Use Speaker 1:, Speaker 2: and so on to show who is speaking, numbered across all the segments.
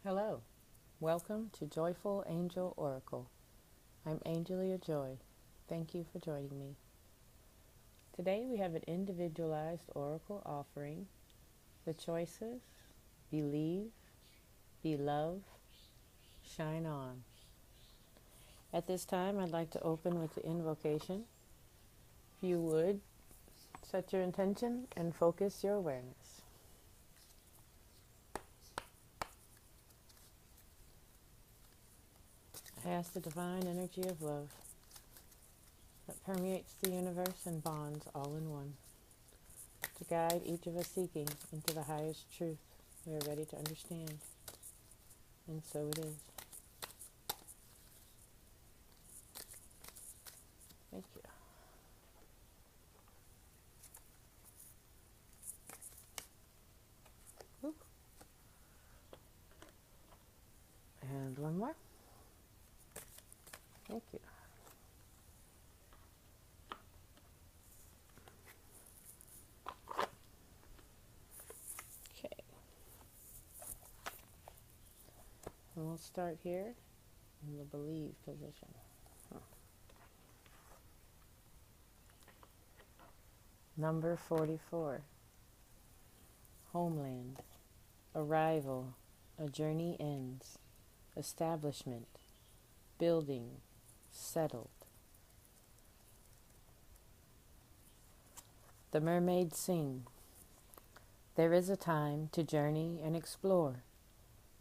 Speaker 1: Hello, welcome to Joyful Angel Oracle. I'm Angelia Joy. Thank you for joining me. Today we have an individualized oracle offering. The choices: believe, be love, shine on. At this time, I'd like to open with the invocation. If you would, set your intention and focus your awareness. I ask the divine energy of love that permeates the universe and bonds all in one, to guide each of us seeking into the highest truth we are ready to understand. And so it is. Thank you. Woo. And one more. Thank you. Okay. And we'll start here in the believe position. Number 44. Homeland. Arrival. A journey ends. Establishment. Building. Settled. The mermaids sing. There is a time to journey and explore.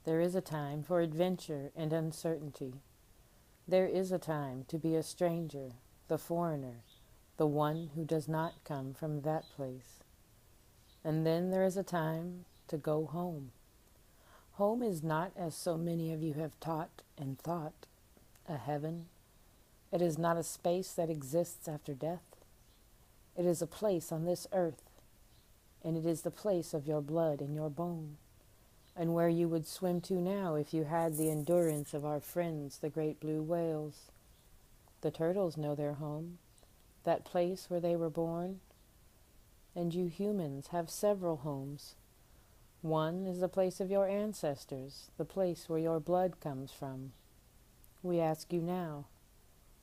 Speaker 1: There is a time for adventure and uncertainty. There is a time to be a stranger, the foreigner, the one who does not come from that place. And then there is a time to go home. Home is not, as so many of you have taught and thought, a heaven. It is not a space that exists after death. It is a place on this earth, and it is the place of your blood and your bone, and where you would swim to now if you had the endurance of our friends, the great blue whales. The turtles know their home, that place where they were born, and you humans have several homes. One is the place of your ancestors, the place where your blood comes from. We ask you now,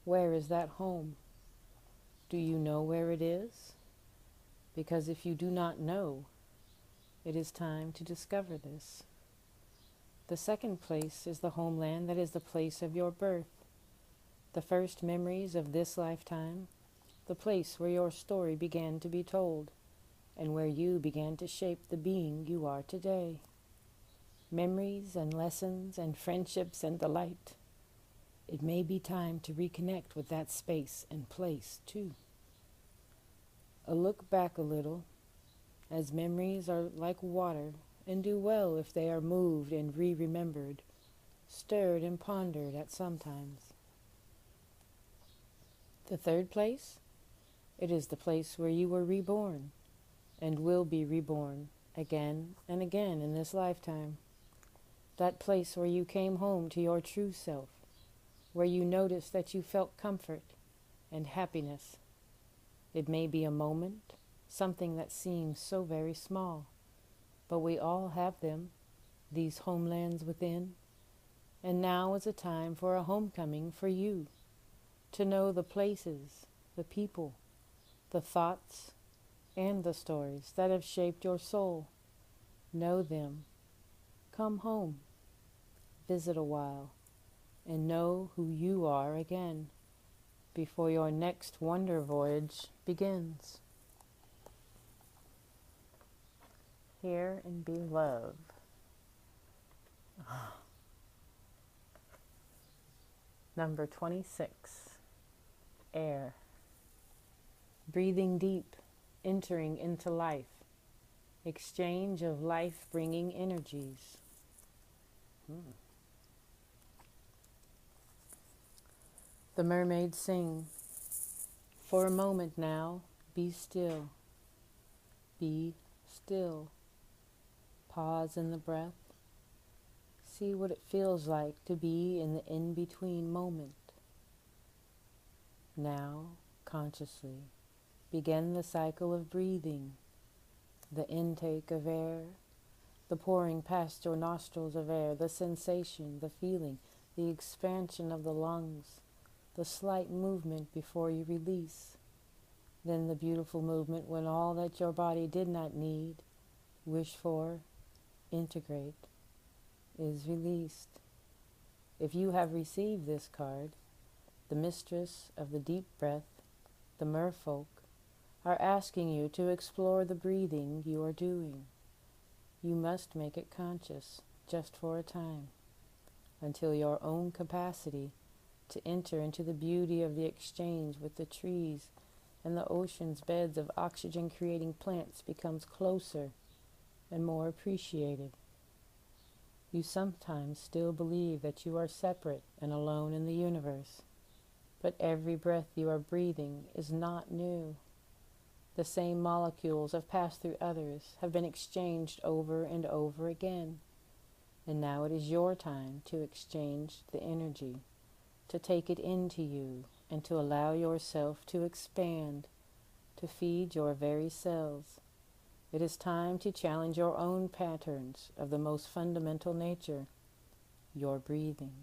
Speaker 1: where is that home? Do you know where it is? Because if you do not know, it is time to discover this. The second place is the homeland that is the place of your birth, the first memories of this lifetime, the place where your story began to be told, and where you began to shape the being you are today. Memories and lessons and friendships and delight. It may be time to reconnect with that space and place, too. A look back a little, as memories are like water and do well if they are moved and re-remembered, stirred and pondered at some times. The third place? It is the place where you were reborn and will be reborn again and again in this lifetime. That place where you came home to your true self, where you noticed that you felt comfort and happiness. It may be a moment, something that seems so very small, but we all have them, these homelands within. And now is a time for a homecoming for you, to know the places, the people, the thoughts, and the stories that have shaped your soul. Know them. Come home. Visit a while, and know who you are again before your next wonder voyage begins. Hear and be love. Number 26. Air. Breathing deep, entering into life. Exchange of life-bringing energies. The mermaids sing. For a moment now, be still. Be still. Pause in the breath. See what it feels like to be in the in-between moment. Now, consciously, begin the cycle of breathing, the intake of air, the pouring past your nostrils of air, the sensation, the feeling, the expansion of the lungs, the slight movement before you release. Then the beautiful movement when all that your body did not need, wish for, integrate, is released. If you have received this card, the mistress of the deep breath, the merfolk, are asking you to explore the breathing you are doing. You must make it conscious, just for a time, until your own capacity to enter into the beauty of the exchange with the trees and the ocean's beds of oxygen-creating plants becomes closer and more appreciated. You sometimes still believe that you are separate and alone in the universe, but every breath you are breathing is not new. The same molecules have passed through others, have been exchanged over and over again, and now it is your time to exchange the energy, to take it into you, and to allow yourself to expand, to feed your very cells. It is time to challenge your own patterns of the most fundamental nature, your breathing.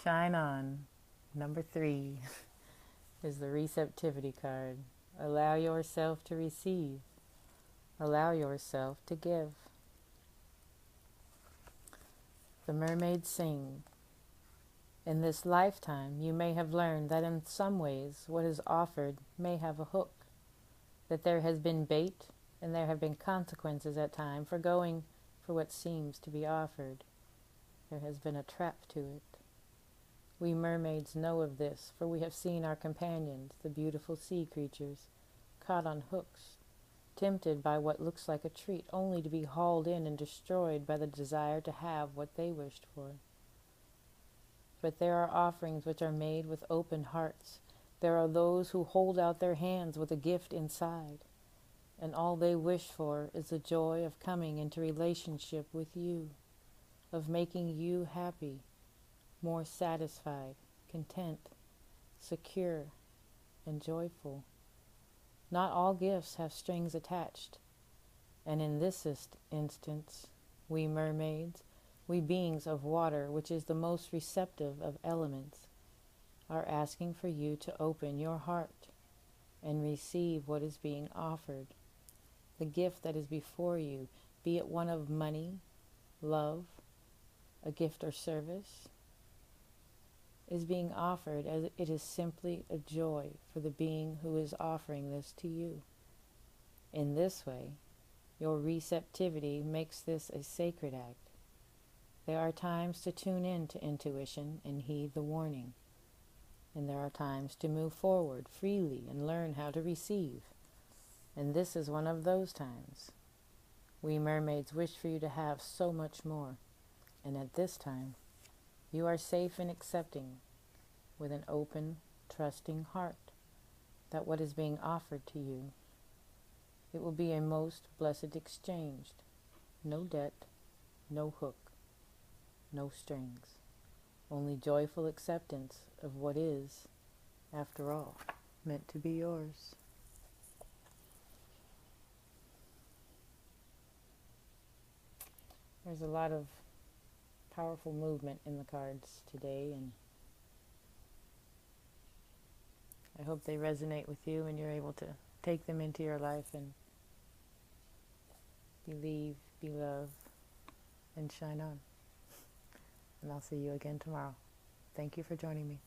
Speaker 1: Shine on. Number 3 is the receptivity card. Allow yourself to receive. Allow yourself to give. The mermaids sing. In this lifetime, you may have learned that in some ways what is offered may have a hook, that there has been bait and there have been consequences at times for going for what seems to be offered. There has been a trap to it. We mermaids know of this, for we have seen our companions, the beautiful sea creatures, caught on hooks, tempted by what looks like a treat, only to be hauled in and destroyed by the desire to have what they wished for. But there are offerings which are made with open hearts. There are those who hold out their hands with a gift inside, and all they wish for is the joy of coming into relationship with you, of making you happy, more satisfied, content, secure, and joyful. Not all gifts have strings attached, and in this instance, we mermaids, we beings of water, which is the most receptive of elements, are asking for you to open your heart and receive what is being offered. The gift that is before you, be it one of money, love, a gift or service, is being offered as it is simply a joy for the being who is offering this to you. In this way, your receptivity makes this a sacred act. There are times to tune in to intuition and heed the warning, and there are times to move forward freely and learn how to receive, and this is one of those times. We mermaids wish for you to have so much more, and at this time, you are safe in accepting, with an open, trusting heart, that what is being offered to you, it will be a most blessed exchange. No debt, no hook, no strings, only joyful acceptance of what is, after all, meant to be yours. There's a lot of powerful movement in the cards today, and I hope they resonate with you and you're able to take them into your life and believe, be loved, and shine on. And I'll see you again tomorrow. Thank you for joining me.